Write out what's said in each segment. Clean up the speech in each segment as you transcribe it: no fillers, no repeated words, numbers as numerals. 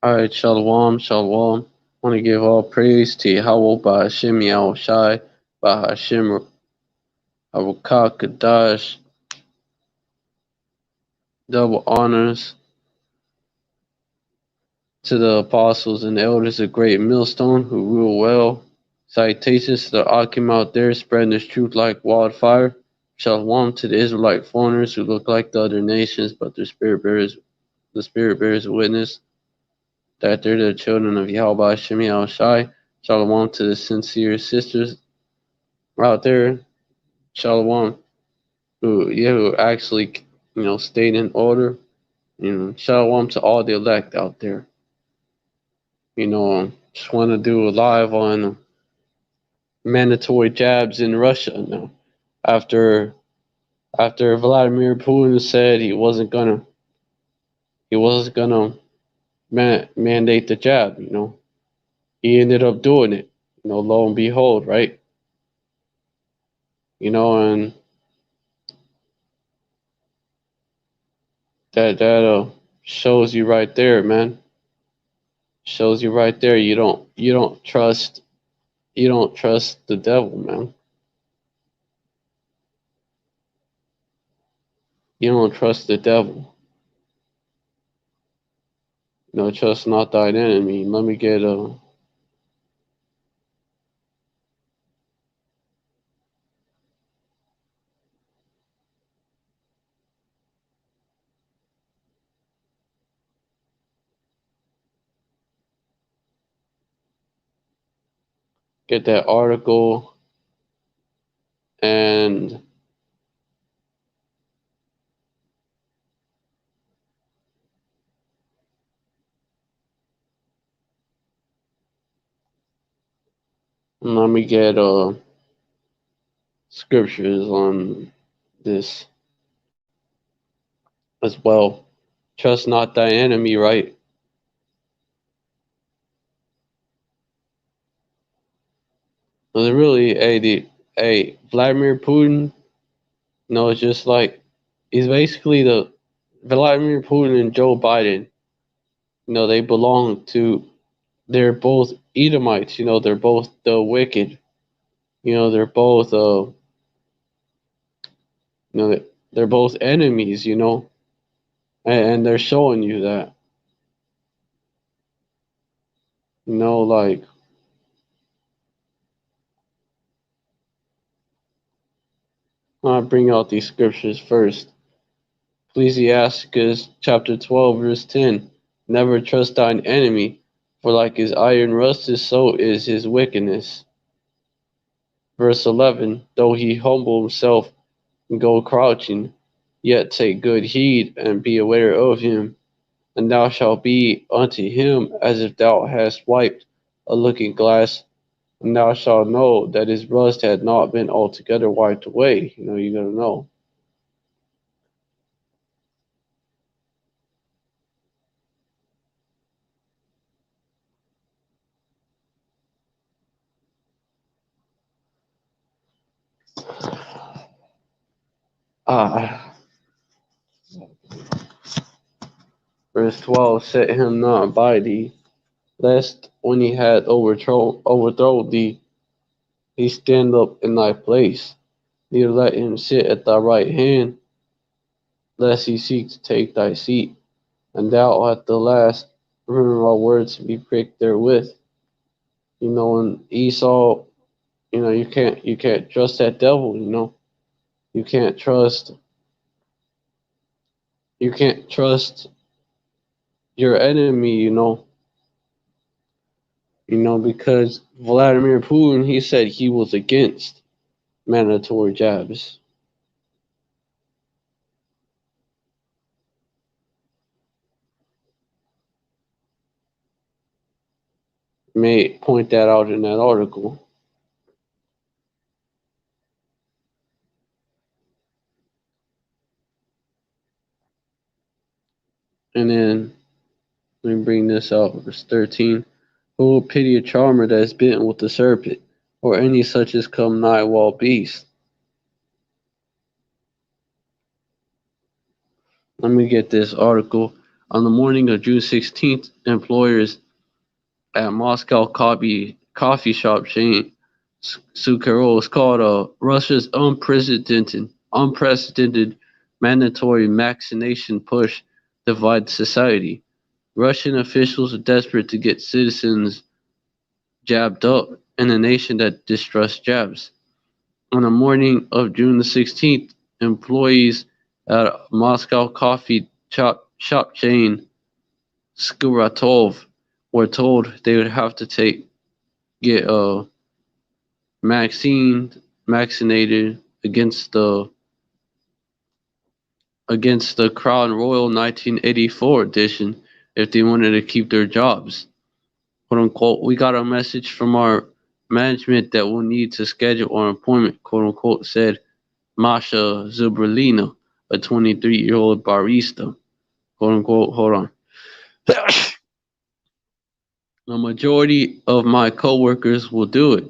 Alright, Shalom, Shalom. Want to give all praise to Yahweh by Hashem Yahushai, by Hashem Arukah Kadash, double honors to the apostles and elders of Great Millstone who rule well. Salutations to the Akim out there spreading this truth like wildfire. Shalom to the Israelite foreigners who look like the other nations, but the Spirit bears witness that they're the children of Yahweh by Hashem Yahushai. Shalom to the sincere sisters out there, Shalom, who actually, stayed in order. Shalom to all the elect out there. Just want to do a live on mandatory jabs in Russia now. After Vladimir Putin said he wasn't gonna mandate the jab, he ended up doing it. Lo and behold, right? And that shows you right there, man. Shows you right there you don't trust the devil, man. You don't trust the devil. Trust not thine enemy. Let me get that article, and let me get scriptures on this as well. Trust not thy enemy, right? Well, really, Vladimir Putin, it's just like he's basically the Vladimir Putin and Joe Biden. They belong to. They're both Edomites. They're both the wicked. They're both they're both enemies. And they're showing you that. Like. I'll bring out these scriptures first. Ecclesiasticus chapter 12, verse 10. Never trust thine enemy, for like his iron rusted, so is his wickedness. Verse 11. Though he humble himself and go crouching, yet take good heed and be aware of him, and thou shalt be unto him as if thou hadst wiped a looking glass, and thou shalt know that his rust had not been altogether wiped away. You're going to know. Verse 12, set him not by thee, lest when he had overthrown thee, he stand up in thy place. Neither let him sit at thy right hand, lest he seek to take thy seat. And thou at the last remember my words to be pricked therewith. And Esau, you can't trust that devil. You can't trust your enemy. Because Vladimir Putin, he said he was against mandatory jabs. May point that out in that article. And then let me bring this out, verse 13. Who will pity a charmer that is bitten with the serpent, or any such as come nigh wild beast? Let me get this article. On the morning of June 16th, employers at Moscow coffee shop chain Sukharov's called Russia's unprecedented mandatory vaccination push divides society. Russian officials are desperate to get citizens jabbed up in a nation that distrusts jabs. On the morning of June the 16th, employees at Moscow shop chain Skuratov were told they would have to get vaccinated against the Crown Royal 1984 edition if they wanted to keep their jobs. "Quote unquote, we got a message from our management that we'll need to schedule our appointment," quote unquote, said Masha Zubralina, a 23-year-old barista. Quote unquote, hold on. "A majority of my coworkers will do it,"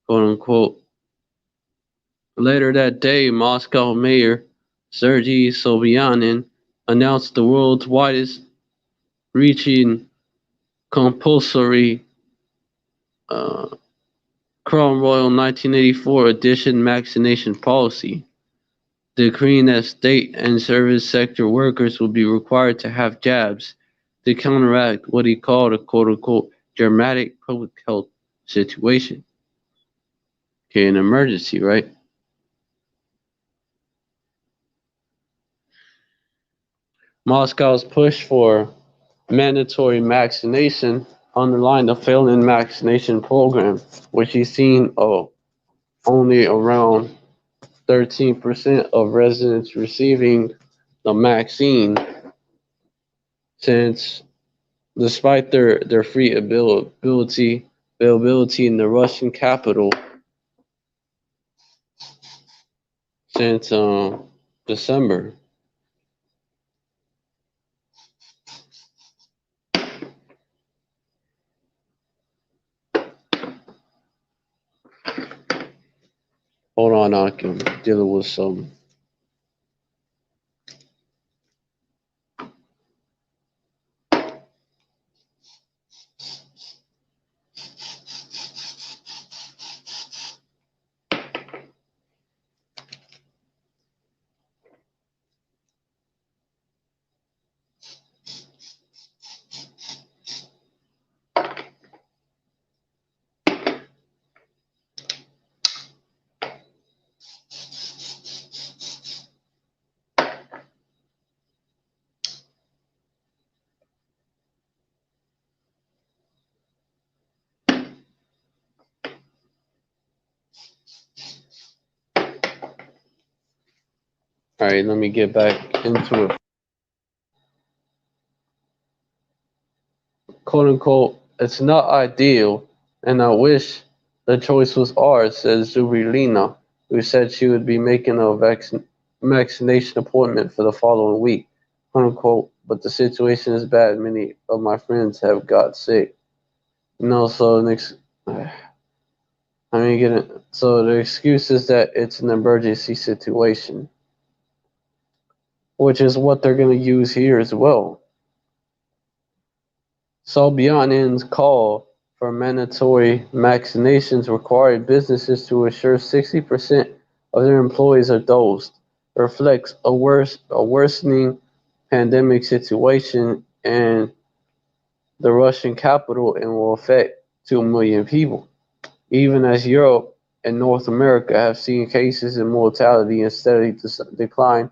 quote unquote. Later that day, Moscow Mayor Sergei Sobyanin announced the world's widest reaching compulsory Crown Royal 1984 edition vaccination policy, decreeing that state and service sector workers will be required to have jabs to counteract what he called a quote unquote dramatic public health situation. Okay, an emergency, right? Moscow's push for mandatory vaccination underlined the failing vaccination program, which he's seen only around 13% of residents receiving the vaccine since despite their free availability in the Russian capital since December. Hold on, I'm dealing with some. All right, let me get back into it. "Quote unquote, it's not ideal, and I wish the choice was ours," says Zubrilina, who said she would be making a vaccination appointment for the following week. "Quote unquote, but the situation is bad. Many of my friends have got sick." So next, so the excuse is that it's an emergency situation, which is what they're going to use here as well. Sobyanin's call for mandatory vaccinations required businesses to assure 60% of their employees are dosed, reflects a worsening pandemic situation in the Russian capital and will affect 2 million people, even as Europe and North America have seen cases and mortality and steady decline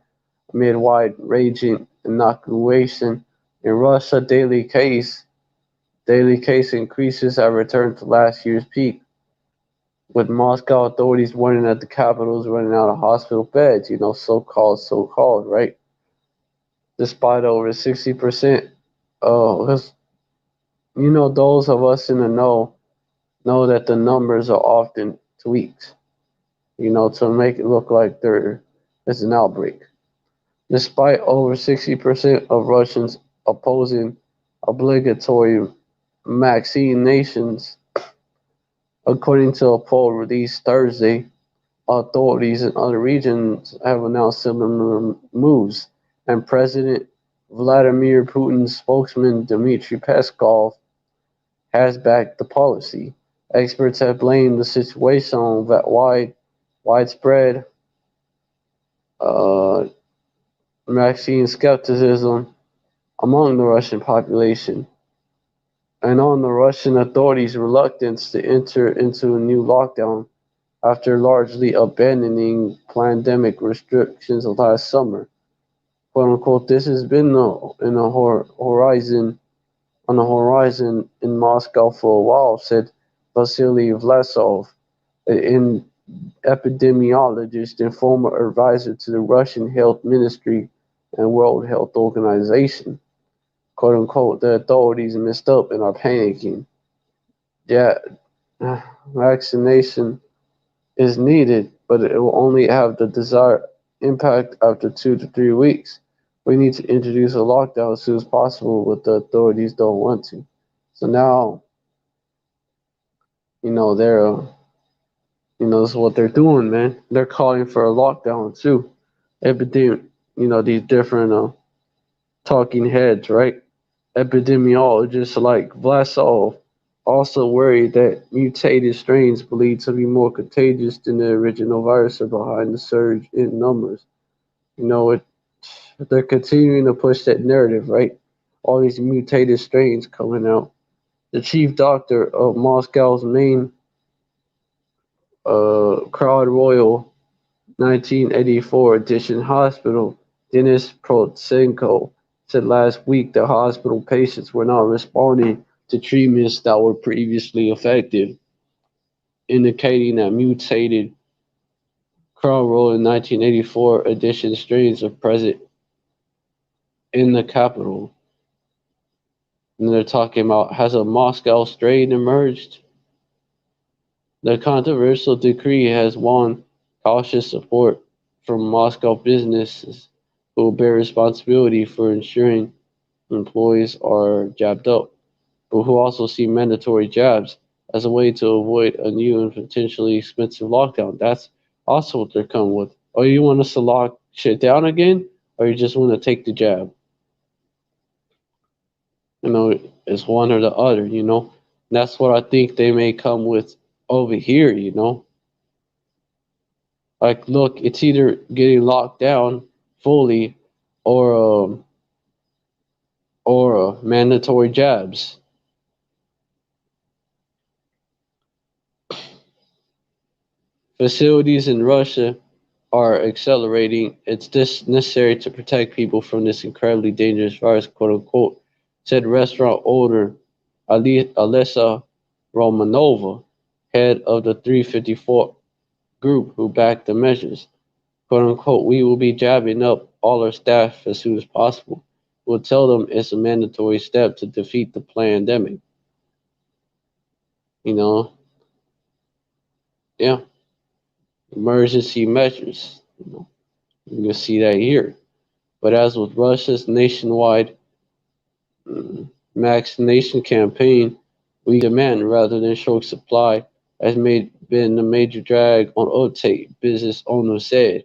amid wide-ranging inoculation. In Russia, daily case increases have returned to last year's peak, with Moscow authorities warning that the capital is running out of hospital beds, so-called, right? Despite over 60%, those of us in the know that the numbers are often tweaked, to make it look like there is an outbreak. Despite over 60% of Russians opposing obligatory vaccinations, according to a poll released Thursday, authorities in other regions have announced similar moves, and President Vladimir Putin's spokesman Dmitry Peskov has backed the policy. Experts have blamed the situation on widespread uh, vaccine skepticism among the Russian population and on the Russian authorities' reluctance to enter into a new lockdown after largely abandoning pandemic restrictions last summer. "Quote unquote, this has been in the horizon on the horizon in Moscow for a while," said Vasily Vlasov, an epidemiologist and former advisor to the Russian Health Ministry and World Health Organization. "Quote unquote, the authorities messed up and are panicking. Yeah, vaccination is needed, but it will only have the desired impact after 2 to 3 weeks. We need to introduce a lockdown as soon as possible, but the authorities don't want to." So now, they're, this is what they're doing, man. They're calling for a lockdown too. Epidemic, these different talking heads, right? Epidemiologists like Vlasov also worry that mutated strains believed to be more contagious than the original virus are behind the surge in numbers. You know, it, they're continuing to push that narrative, right? All these mutated strains coming out. The chief doctor of Moscow's main Crowd Royal 1984 edition hospital, Denis Protsenko, said last week that hospital patients were not responding to treatments that were previously effective, indicating that mutated Crown Royal 1984 edition strains are present in the capital. And they're talking about, has a Moscow strain emerged? The controversial decree has won cautious support from Moscow businesses who will bear responsibility for ensuring employees are jabbed up, but who also see mandatory jabs as a way to avoid a new and potentially expensive lockdown. That's also what they're coming with. Oh, you want us to lock shit down again? Or you just want to take the jab? It's one or the other. And that's what I think they may come with over here. Like, look, it's either getting locked down fully or mandatory jabs. Facilities in Russia are accelerating. It's this necessary to protect people from this incredibly dangerous virus, quote unquote, said restaurant owner Alessa Romanova, head of the 354 group who backed the measures. "Quote unquote, we will be jabbing up all our staff as soon as possible. We'll tell them it's a mandatory step to defeat the pandemic." You know, yeah, emergency measures. You can see that here. But as with Russia's nationwide vaccination campaign, we demand rather than short supply has been a major drag on uptake, business owners said.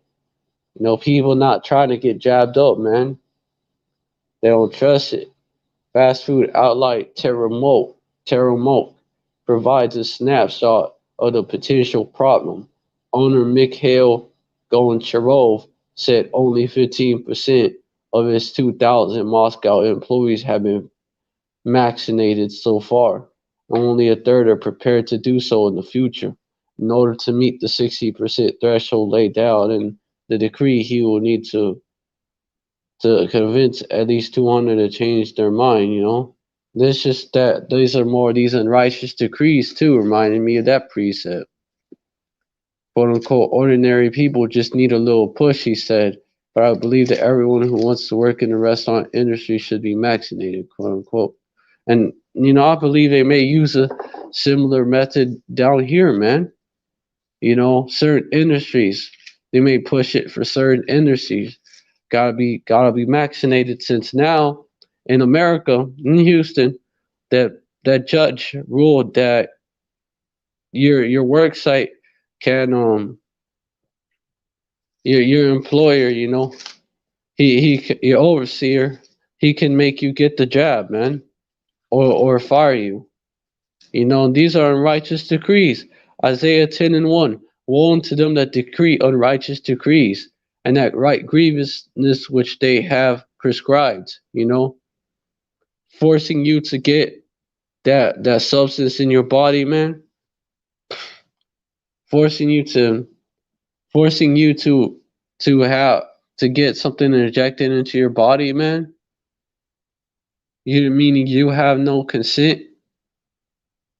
People not trying to get jabbed up, man. They don't trust it. Fast food outlet Terremote provides a snapshot of the potential problem. Owner Mikhail Goncharov said only 15% of its 2,000 Moscow employees have been vaccinated so far. Only a third are prepared to do so in the future. In order to meet the 60% threshold laid down in the decree, he will need to convince at least 200 to change their mind. This just that these are more of these unrighteous decrees too, reminding me of that precept. "Quote unquote, ordinary people just need a little push," he said. "But I believe that everyone who wants to work in the restaurant industry should be vaccinated," quote unquote. And I believe they may use a similar method down here, man. Certain industries, they may push it for certain industries. Gotta be vaccinated, since now in America, in Houston, that judge ruled that your work site can your employer, your overseer, he can make you get the jab, man, or fire you. You know, these are unrighteous decrees. Isaiah 10:1. Woe unto them that decree unrighteous decrees, and that right grievousness which they have prescribed, you know, forcing you to get that substance in your body, man, forcing you to forcing you to have to get something injected into your body, man. You meaning you have no consent.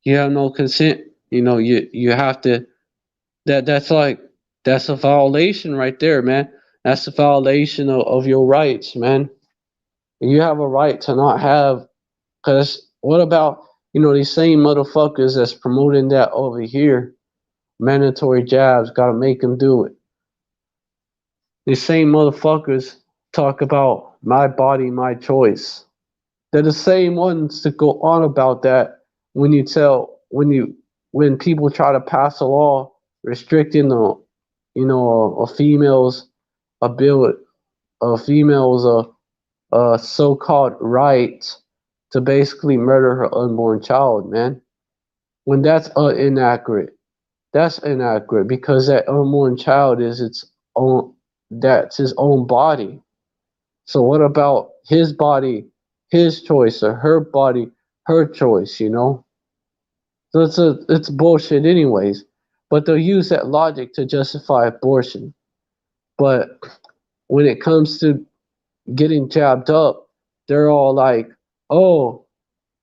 You have no consent. You know, you have to that's like that's a violation right there, man. That's a violation of your rights, man. You have a right to not have, because what about, these same motherfuckers that's promoting that over here? Mandatory jabs, gotta make them do it. These same motherfuckers talk about my body, my choice. They're the same ones that go on about that when people try to pass a law restricting a female's ability, a female's so-called right to basically murder her unborn child, man. When that's inaccurate. That's inaccurate because that unborn child is its own. That's his own body. So what about his body, his choice, or her body, her choice? So it's bullshit, anyways. But they'll use that logic to justify abortion. But when it comes to getting jabbed up, they're all like, "Oh,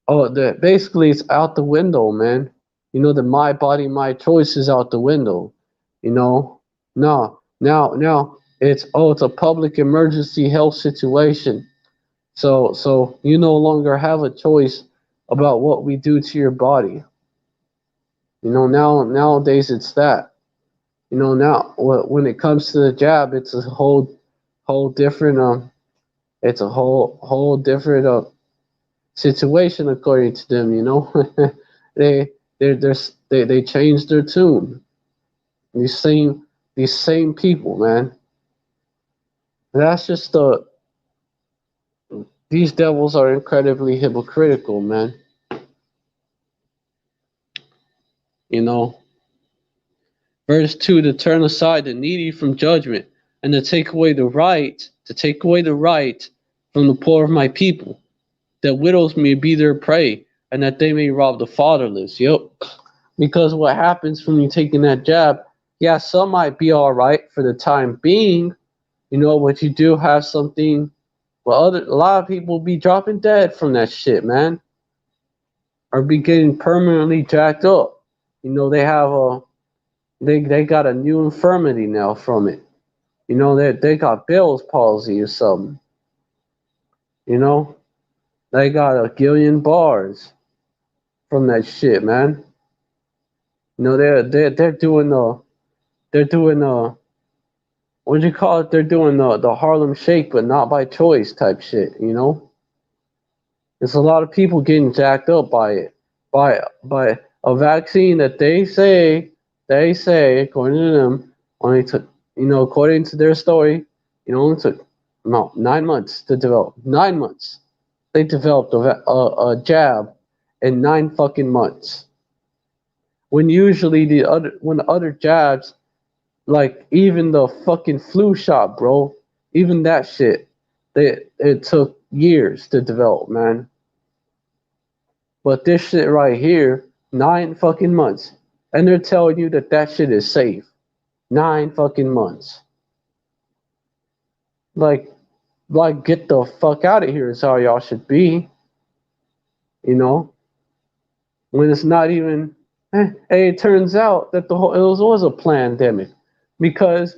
that basically it's out the window, man. The my body, my choice is out the window. You know, no, now it's a public emergency health situation. So you no longer have a choice about what we do to your body. Nowadays it's that. Now when it comes to the jab, it's a whole different it's a whole different situation according to them. they they changed their tune. These same people, man. That's just these devils are incredibly hypocritical, man. You know, Verse 2, to turn aside the needy from judgment, and to take away the right from the poor of my people, that widows may be their prey, and that they may rob the fatherless. Yep. Because what happens when you taking that jab, yeah, some might be all right for the time being, but you do have something. Well, a lot of people be dropping dead from that shit, man, or be getting permanently jacked up. They have they got a new infirmity now from it. They got Bell's palsy or something. You know, they got a Guillain bars from that shit, man. They're doing what do you call it? They're doing the Harlem Shake, but not by choice type shit. There's a lot of people getting jacked up by it, by a vaccine that they say according to them only took, according to their story, only took no 9 months to develop. 9 months. They developed a jab in 9 fucking months. When usually when the other jabs, like even the fucking flu shot, bro, even that shit, it took years to develop, man. But this shit right here, 9 fucking months, and they're telling you that shit is safe. 9 fucking months. Like, get the fuck out of here is how y'all should be. You know, when it's not even. Hey, it turns out that was a pandemic, because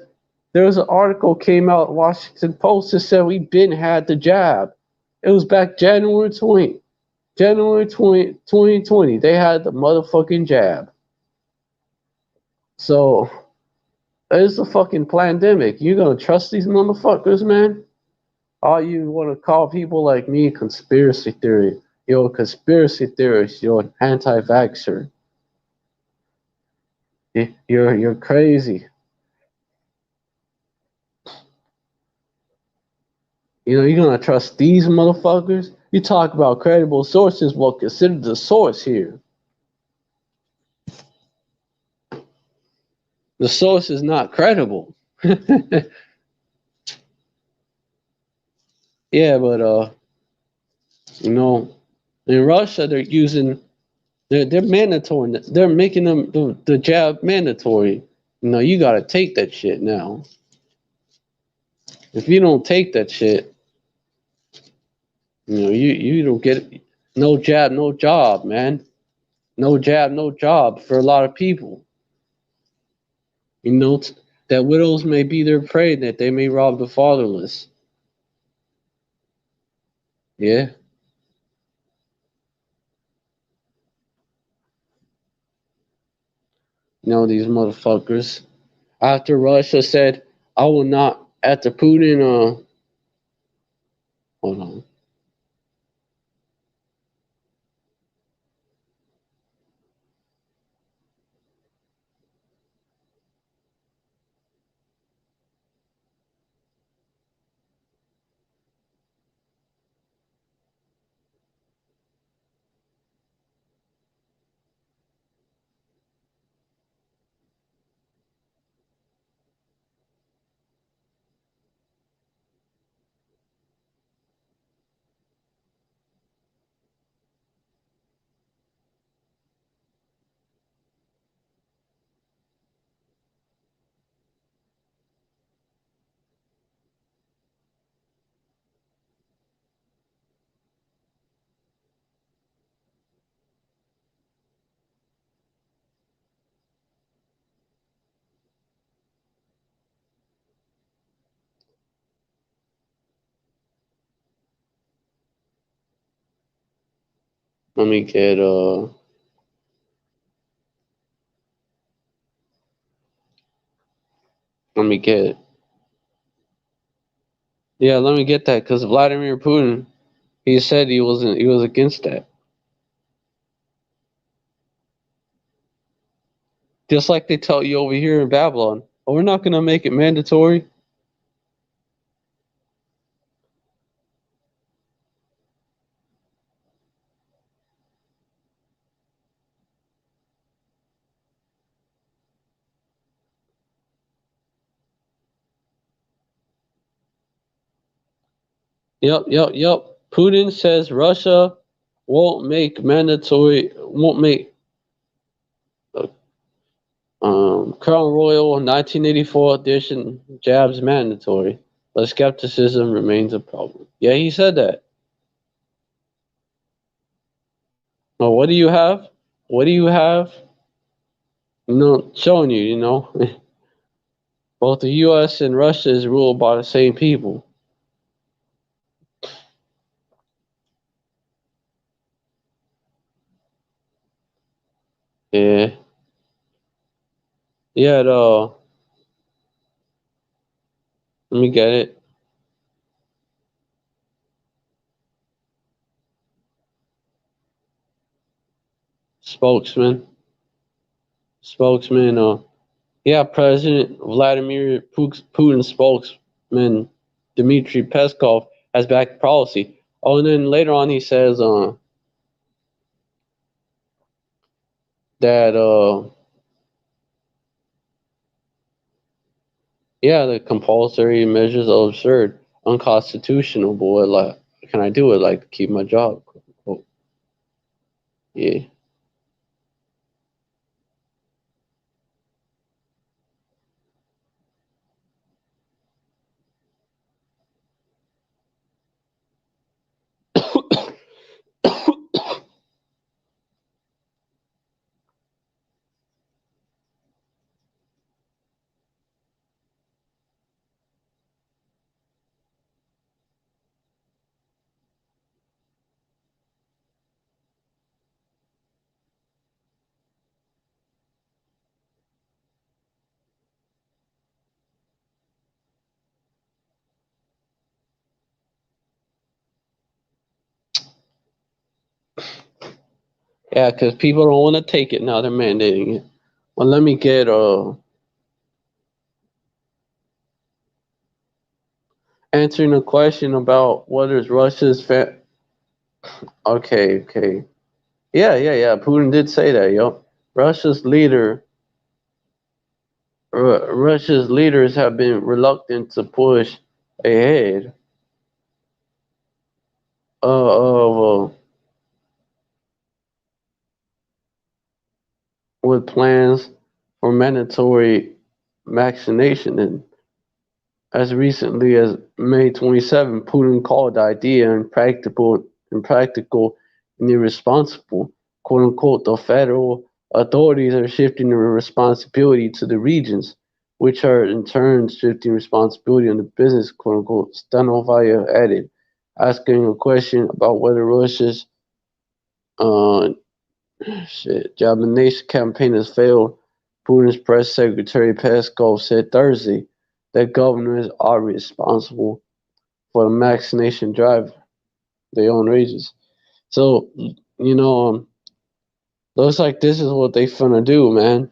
there was an article came out in Washington Post that said we been had the jab. It was back January 2020. They had the motherfucking jab. So it's a fucking pandemic. You gonna trust these motherfuckers, man? All you want to call people like me conspiracy theory. You're a conspiracy theorist. You're an anti-vaxxer. You're crazy. You know, you're gonna trust these motherfuckers? You talk about credible sources, well, consider the source here. The source is not credible. Yeah, but you know, in Russia they're using they're mandatory. They're making them the jab mandatory. You know, you gotta take that shit now. If you don't take that shit, you know, you don't get no jab, no job, man. No jab, no job for a lot of people. You know, that widows may be their prey, that they may rob the fatherless. Yeah. You know, these motherfuckers. After Russia said, I will not, after Putin, hold on. Let me get, let me get, yeah, let me get that, because Vladimir Putin, he said he was against that. Just like they tell you over here in Babylon, oh, we're not going to make it mandatory. Yep. Putin says Russia won't make Crown Royal 1984 edition jabs mandatory, but skepticism remains a problem. Yeah, he said that. Well, what do you have? What do you have? You know, showing you, you know, both the U.S. and Russia is ruled by the same people. Yeah, yeah. Let me get it. Spokesman, spokesman. Yeah, President Vladimir Putin spokesman Dmitry Peskov has backed policy. Oh, and then later on he says that yeah, the compulsory measures are absurd, unconstitutional. But what like can I do it like to keep my job? Quote. Yeah. Yeah, because people don't want to take it now. They're mandating it. Well, let me get answering a question about what is Russia's Okay, okay. Yeah, yeah, yeah. Putin did say that, yo. Russia's leader, Russia's leaders have been reluctant to push ahead of with plans for mandatory vaccination. And as recently as May 27, Putin called the idea impractical and irresponsible. "Quote unquote," the federal authorities are shifting the responsibility to the regions, which are in turn shifting responsibility on the business, "quote unquote," Stanovaya added, asking a question about whether Russia's uh, Jablination campaign has failed. Putin's press secretary Peskov said Thursday that governors are responsible for the vaccination drive, their own regions. So, looks like this is what they finna do, man.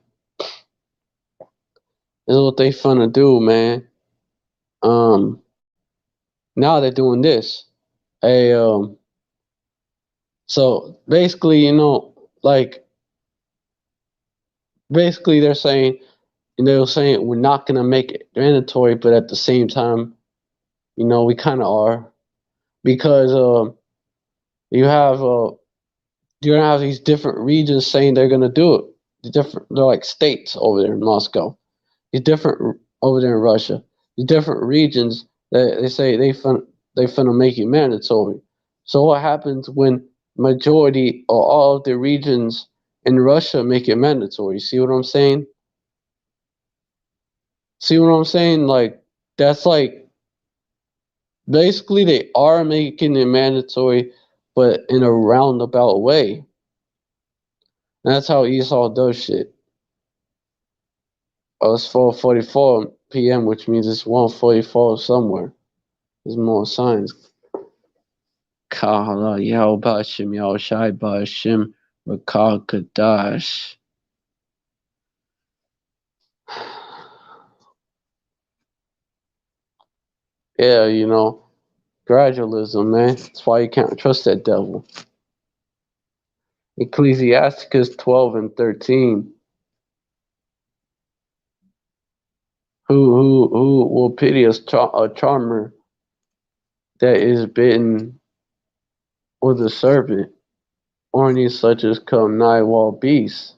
This is what they finna do, man. Um, Now they're doing this. A So basically, like basically they're saying, they're saying we're not gonna make it mandatory, but at the same time, we kind of are because you have you're gonna have these different regions saying they're gonna do it. They're like states over there in Moscow. These different over there in Russia. These different regions that they say they finna make it mandatory. So what happens when majority or all of the regions in Russia make it mandatory? See what I'm saying? See what I'm saying? Like that's like basically they are making it mandatory, but in a roundabout way. And that's how Esau does shit. Oh, it's 4:44 p.m., which means it's 1:44 somewhere. There's more signs. Kala Yao Bashim Yao Shai Bashim Rakal Kadash. Yeah, gradualism, man. That's why you can't trust that devil. Ecclesiasticus 12 and 13. Who will pity a charmer that is bitten with a serpent, or any such as come nigh wild beasts?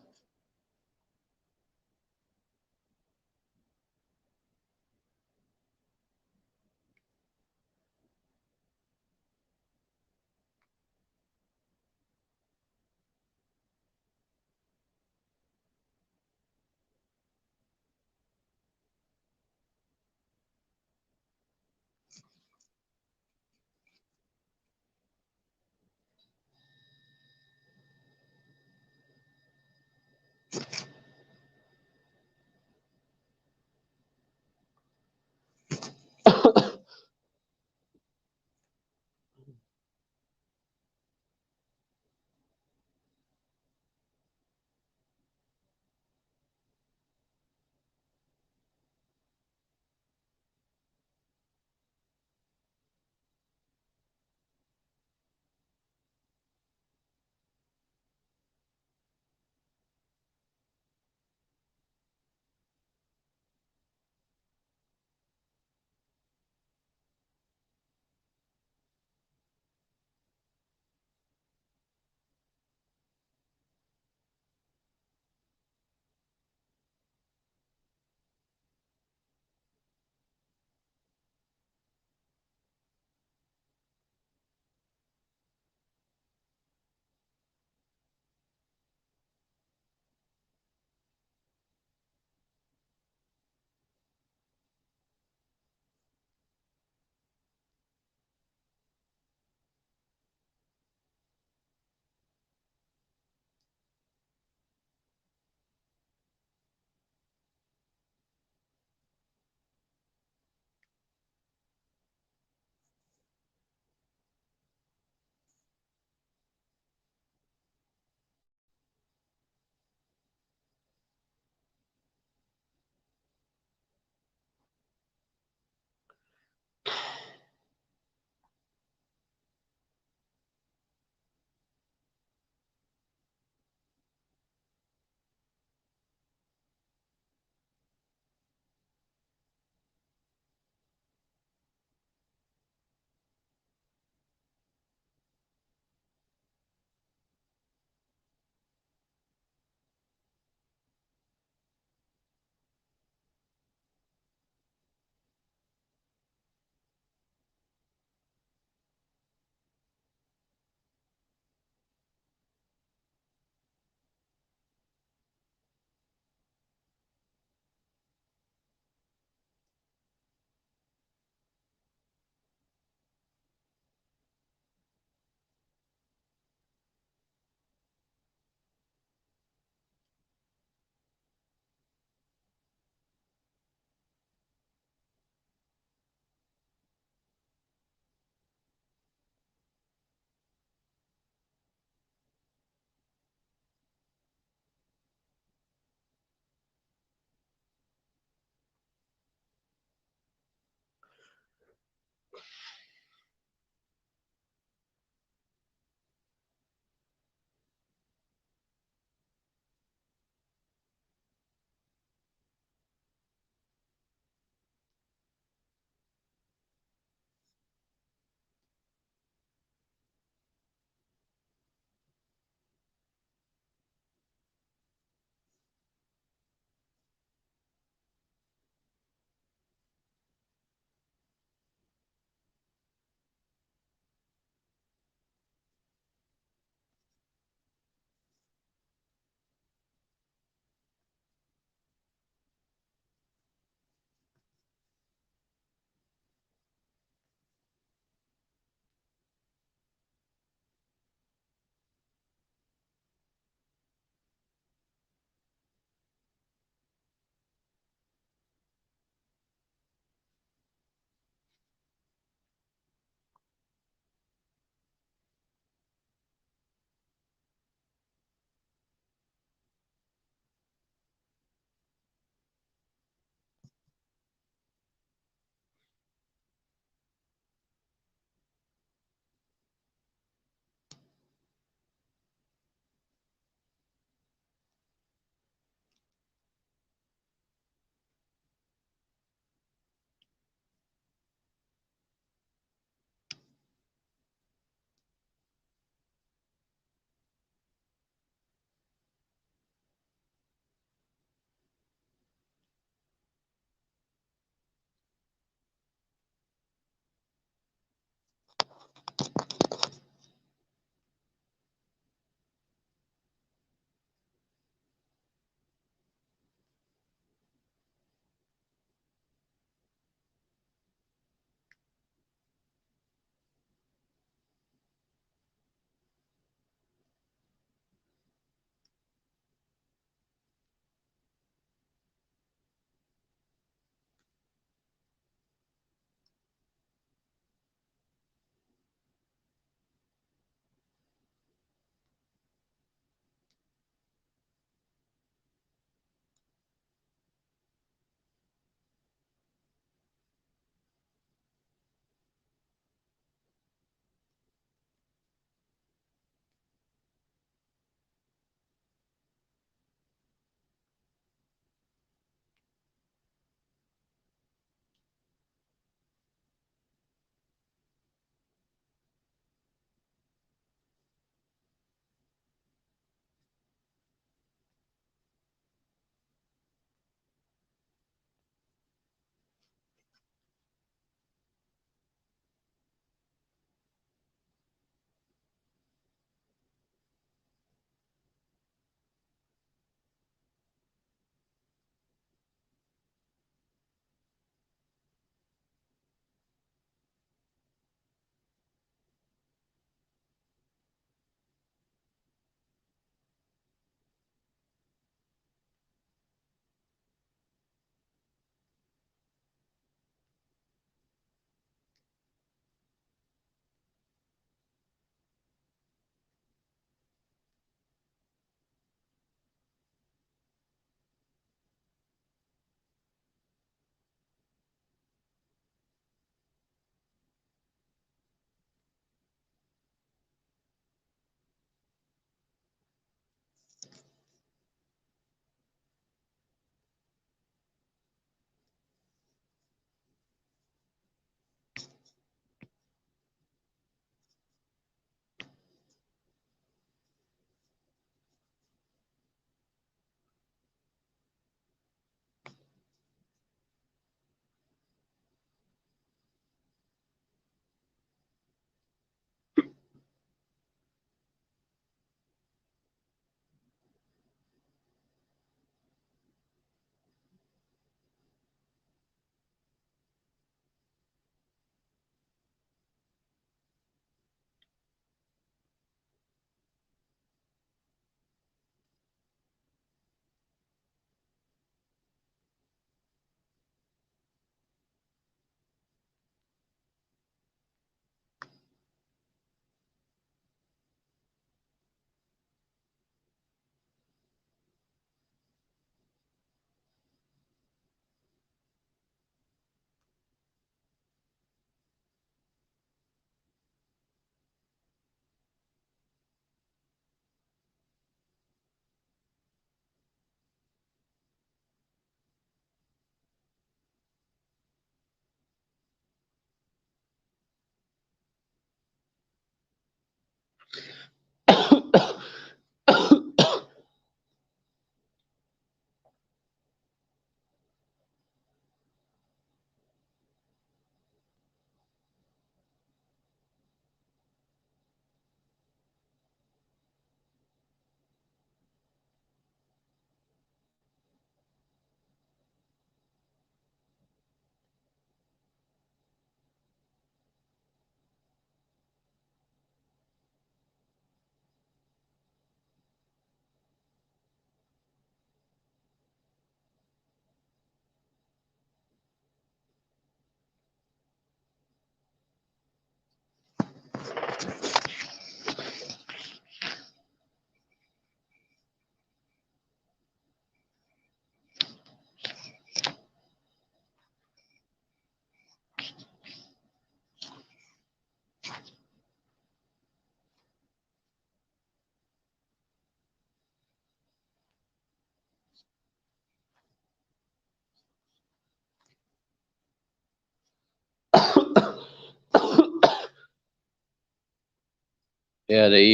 Yeah, they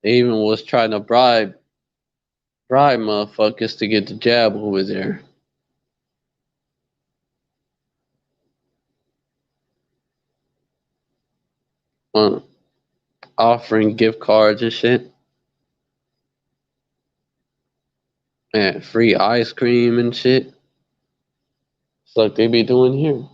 even was trying to bribe motherfuckers to get the jab over there. Uh, Offering gift cards and shit. And free ice cream and shit. It's like they be doing here.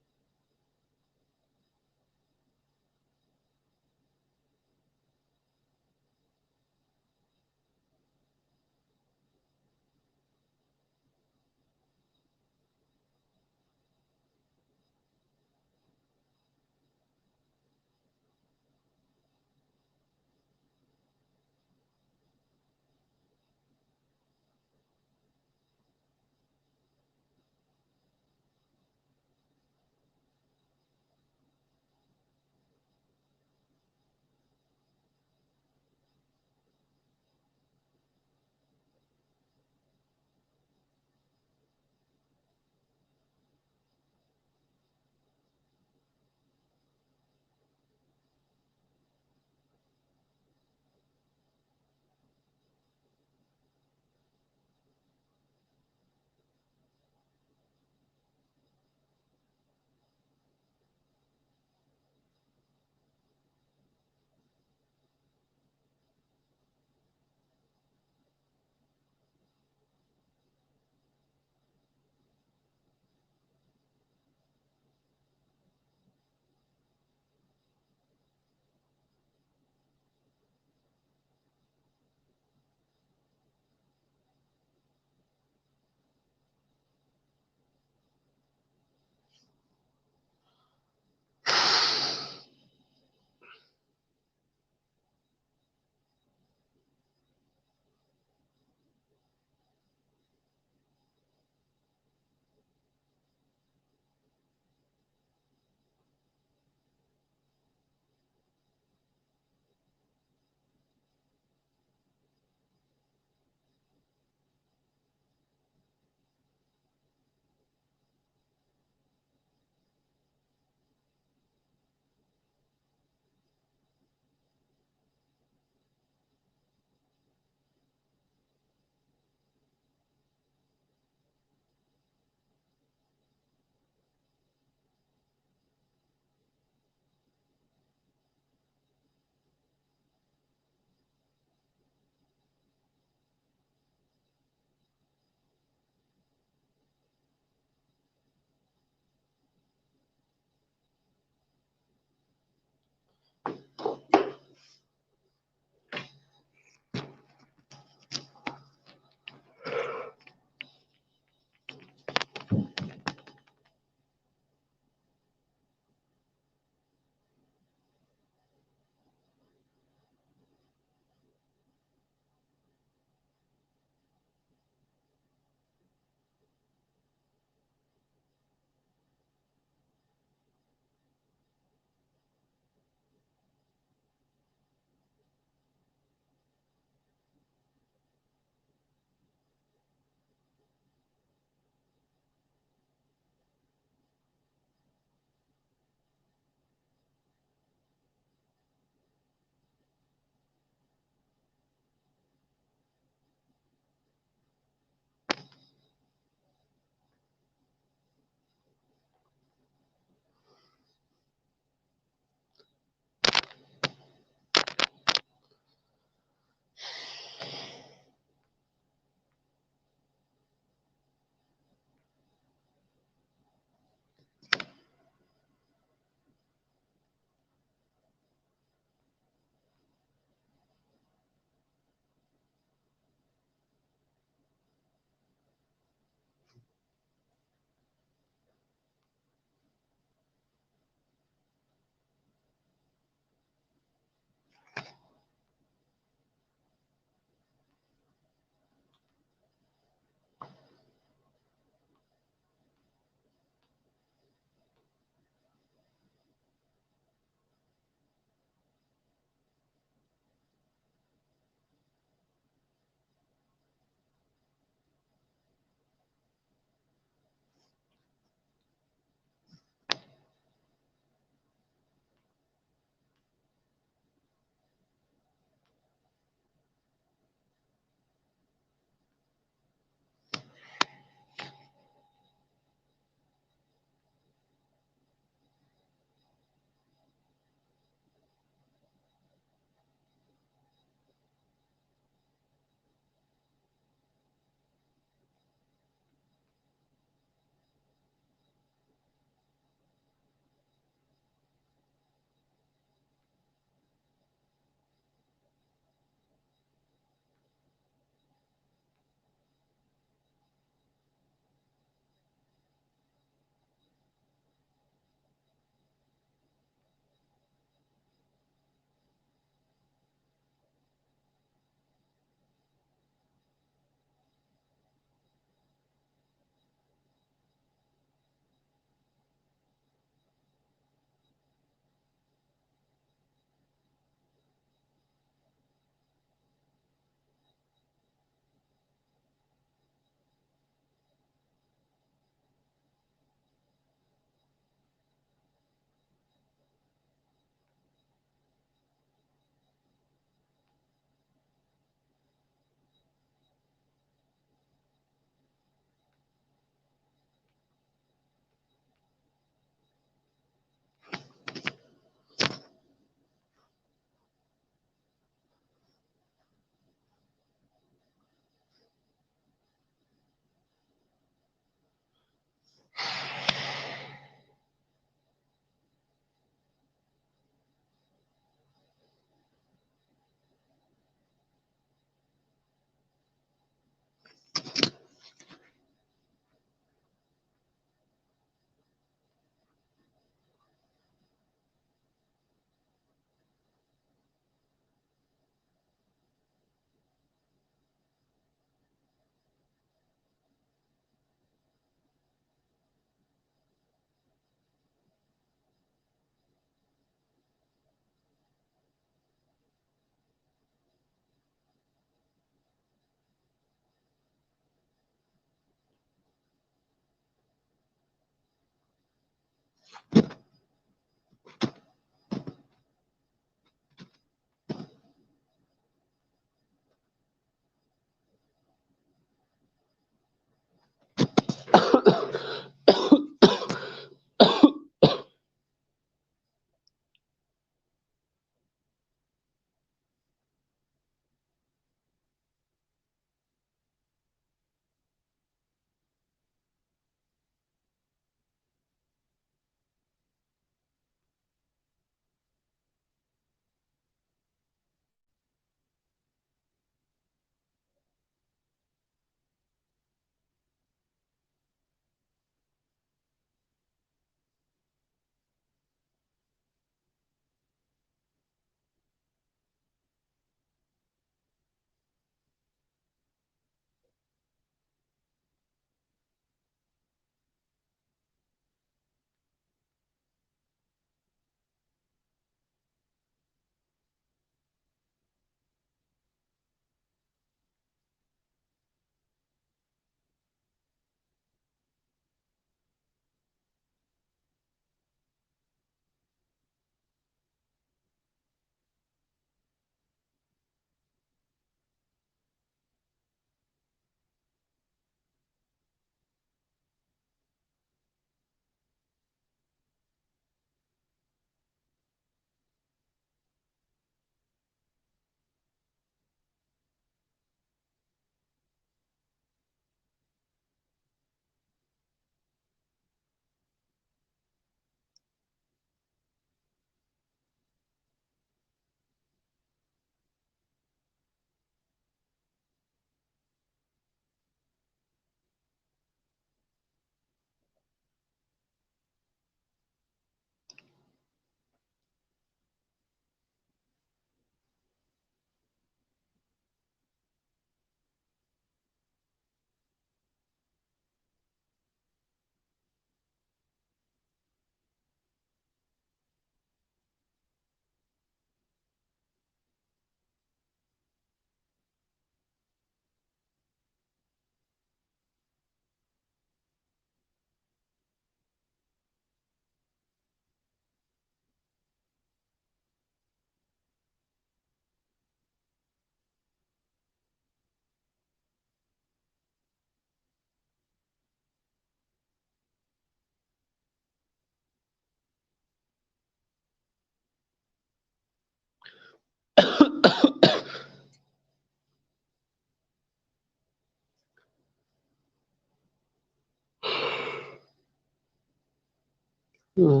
Hmm.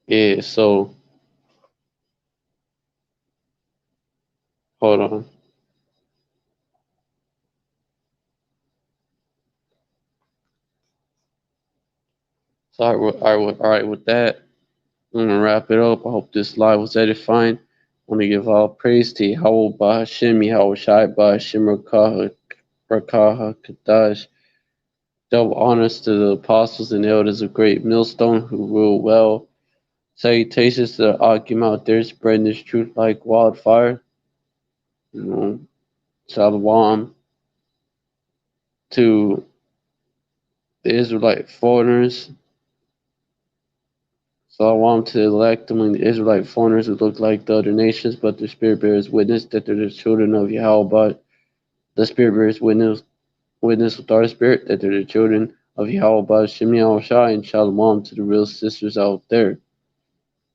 Yeah, so hold on. So all right, with that, I'm gonna wrap it up. I hope this live was edifying. I want to give all praise to Yahweh Bahashim, Yahweh Shai Bahashim Rakaha Kadash. Double honors to the apostles and elders of Great Millstone who rule well. Salutations to the Akim out there spreading this truth like wildfire. You know, Shalom to the Israelite foreigners. Shalom to the elect among the Israelite foreigners who look like the other nations, but the Spirit bears witness that they're the children of Yahweh. But the Spirit bears witness with our spirit that they're the children of Yahweh. But Shem Shai and Shalom to the real sisters out there.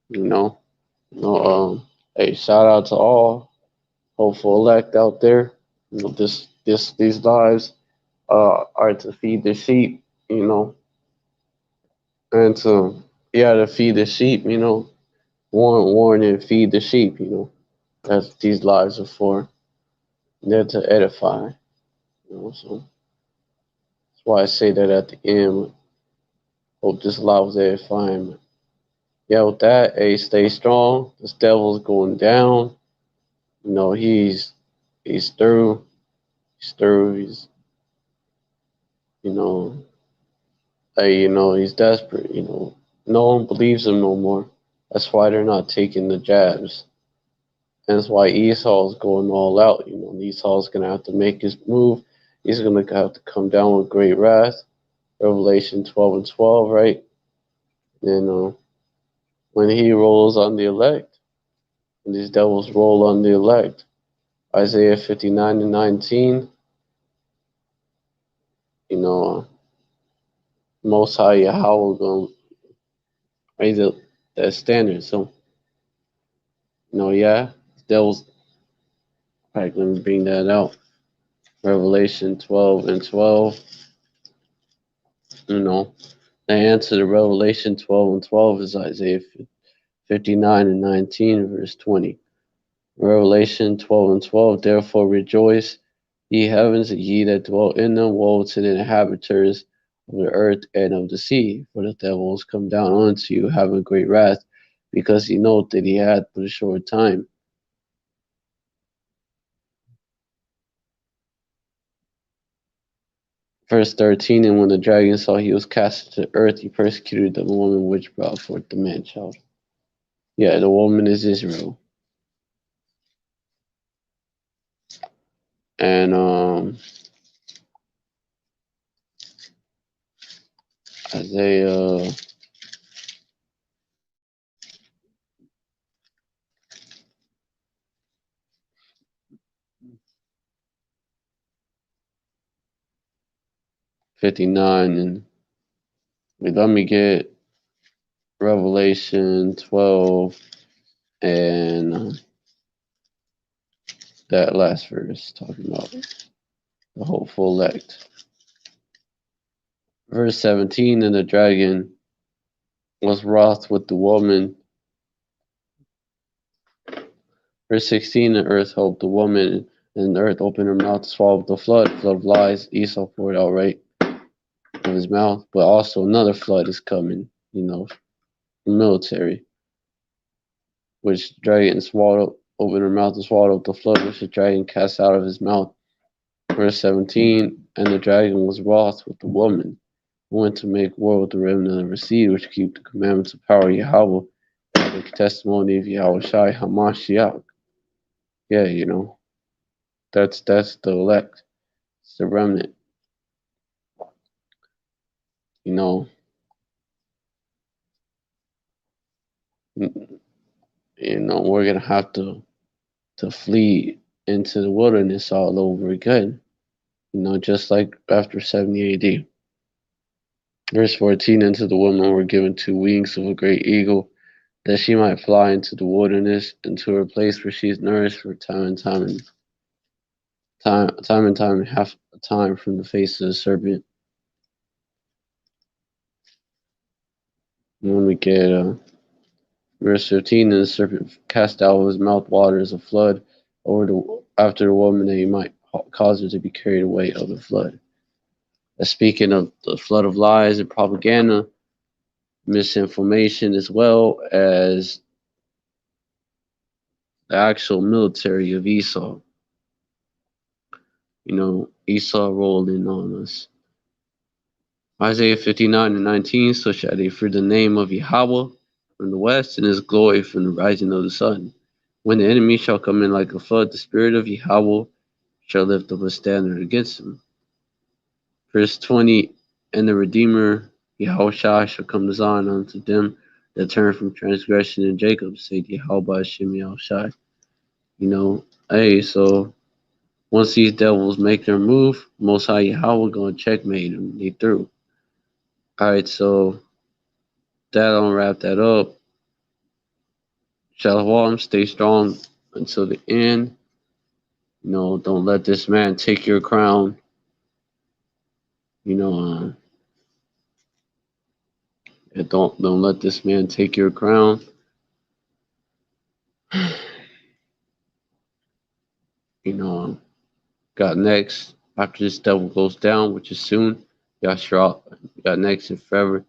You know, hey, shout out to all hopeful elect out there. You know, these lives are to feed the sheep. You know, and to feed the sheep. You know, warn and feed the sheep. You know, that's what these lives are for. They're to edify. You know, so that's why I say that at the end. Hope this life was edifying. Yeah, with that, hey, stay strong. This devil's going down. You know, he's through. He's through. He's you know, he's desperate. You know, no one believes him no more. That's why they're not taking the jabs. And that's why Esau's going all out. You know, Esau's gonna have to make his move. He's gonna have to come down with great wrath. Revelation 12:12, right? And when he rolls on the elect, when these devils roll on the elect, Isaiah 59:19, you know, Most High Yahweh gonna raise up that standard. So, yeah, devils. Alright, let me bring that out. Revelation 12:12. You know, the answer to Revelation 12:12 is Isaiah 59:19, verse 20. Revelation 12:12. Therefore rejoice, ye heavens, and ye that dwell in them. Woe to the inhabitants of the earth and of the sea, for the devil is come down unto you, having great wrath, because he knoweth that he had but a short time. Verse 13. And when the dragon saw he was cast to earth, he persecuted the woman which brought forth the man child. Yeah, the woman is Israel. And Isaiah 59, and let me get Revelation 12 and that last verse talking about the hopeful elect. Verse 17. And the dragon was wroth with the woman. Verse 16. The earth hoped the woman, and the earth opened her mouth to swallow the flood of lies Esau poured out right of his mouth. But also another flood is coming, military, which the dragon swallowed, opened her mouth and swallowed up the flood which the dragon cast out of his mouth. Verse 17. And the dragon was wroth with the woman, who went to make war with the remnant of her seed, which keep the commandments of power Yahweh, the testimony of Yahweh Shai Hamashiach. Yeah, that's the elect. It's the remnant. You know, we're gonna have to flee into the wilderness all over again. Just like after 70 AD. Verse 14. Unto the woman were given two wings of a great eagle, that she might fly into the wilderness, into a place where she is nourished for time and time, half a time from the face of the serpent. And when we get verse 15, and the serpent cast out of his mouth waters of flood after the woman, that he might cause her to be carried away of the flood. Speaking of the flood of lies and propaganda, misinformation, as well as the actual military of Esau. Esau rolled in on us. Isaiah 59:19, so shall they fear the name of Yahweh from the west, and his glory from the rising of the sun. When the enemy shall come in like a flood, the spirit of Yahweh shall lift up a standard against him. Verse 20, and the Redeemer Yahushua shall come to Zion unto them that turn from transgression in Jacob, said Yahweh Hashem Yahushua. So once these devils make their move, Most High Yahweh gonna checkmate them. They through. Alright, so that'll wrap that up. Shalom, stay strong until the end. Don't let this man take your crown. Don't let this man take your crown. Got next after this devil goes down, which is soon. Yasharala got next and forever.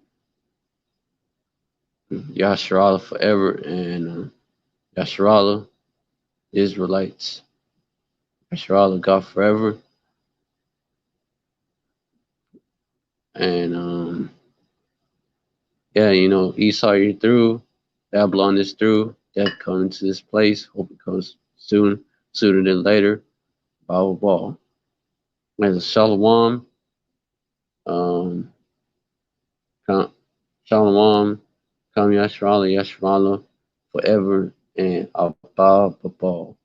Yasharala forever, and Yasharala Israelites. Yasharala God forever. And Esau, you're through. Babylon is through. Death coming to this place. Hope it comes soon, sooner than later. Blah blah blah. As a Shalom. Shalom. Come Yasharala, Yasharala forever, and Abba Babal.